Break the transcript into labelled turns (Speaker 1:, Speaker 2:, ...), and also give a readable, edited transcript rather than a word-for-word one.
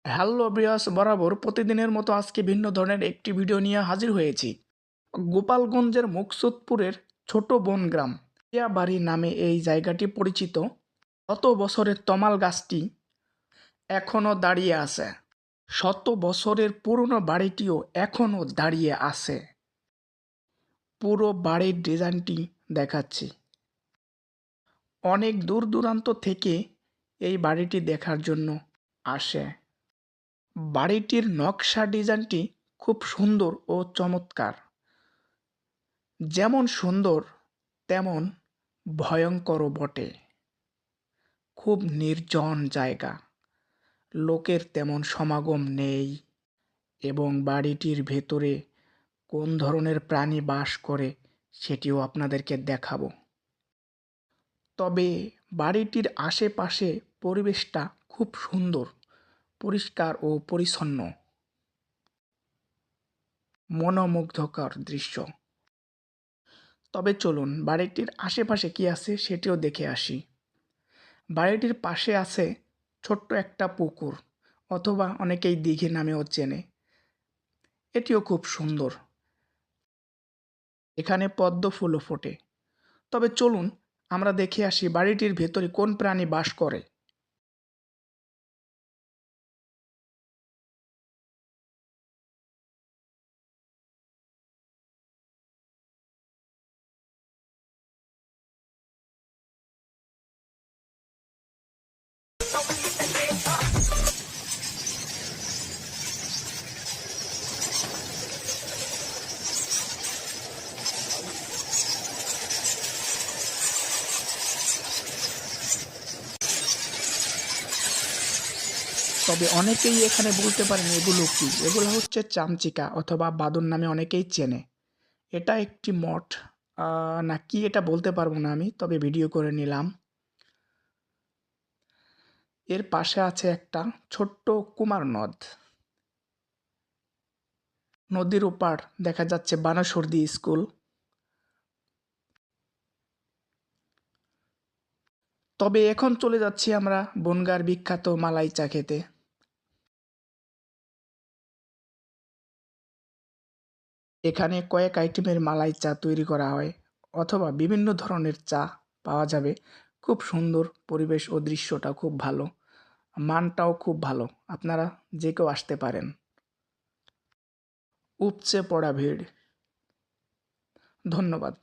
Speaker 1: Hello viewers, বরাবর প্রতিদিনের মতো আজকে ভিন্ন ধরনের একটি ভিডিও নিয়ে হাজির হয়েছি। গোপালগঞ্জের মুকসুদপুরের ছোট বনগ্রাম বাড়ি নামে এই জায়গাটি পরিচিত। শত বছরের তমাল গাছটি এখনও দাঁড়িয়ে আছে। শত বছরের পুরনো বাড়িটিও এখনও দাঁড়িয়ে আছে। পুরো বাড়ির ডিজাইনটি দেখাচ্ছি। অনেক দূর দূরান্ত থেকে এই বাড়িটি দেখার জন্য আসে। বাড়িটির নকশা ডিজাইনটি খুব সুন্দর ও চমৎকার। যেমন সুন্দর তেমন ভয়ঙ্করও বটে। খুব নির্জন জায়গা, লোকের তেমন সমাগম নেই এবং বাড়িটির ভেতরে কোন ধরনের প্রাণী বাস করে সেটিও আপনাদেরকে দেখাবো। তবে বাড়িটির আশেপাশে পরিবেশটা খুব সুন্দর, পরিষ্কার ও পরিচ্ছন্ন, মনোমুগ্ধকর দৃশ্য। তবে চলুন বাড়িটির আশেপাশে কি আছে সেটিও দেখে আসি। বাড়িটির পাশে আছে ছোট্ট একটা পুকুর, অথবা অনেকেই দিঘি নামেও চেনে। এটিও খুব সুন্দর। এখানে পদ্ম ফুলও ফোটে। তবে চলুন আমরা দেখে আসি বাড়িটির ভেতরে কোন প্রাণী বাস করে। তবে অনেকেই এখানে বলতে পারেন এগুলো কি। এগুলো হচ্ছে চামচিকা অথবা বাদুড় নামে অনেকেই চেনে। এটা একটি মঠ, না কি এটা বলতে পারবো না আমি, তবে ভিডিও করে নিলাম। এর পাশে আছে একটা ছোট্ট কুমার নদ। নদীর ওপার দেখা যাচ্ছে বানাসুরদি স্কুল। তবে এখন চলে যাচ্ছি আমরা বনগাঁর বিখ্যাত মালাই চা খেতে। এখানে কয়েক আইটেমের মালাই চা তৈরি করা হয়, অথবা বিভিন্ন ধরনের চা পাওয়া যাবে। খুব সুন্দর পরিবেশ ও দৃশ্যটা খুব ভালো, মানটাও খুব ভালো। আপনারা যে কেউ আসতে পারেন। উপচে পড়া ভিড়। ধন্যবাদ।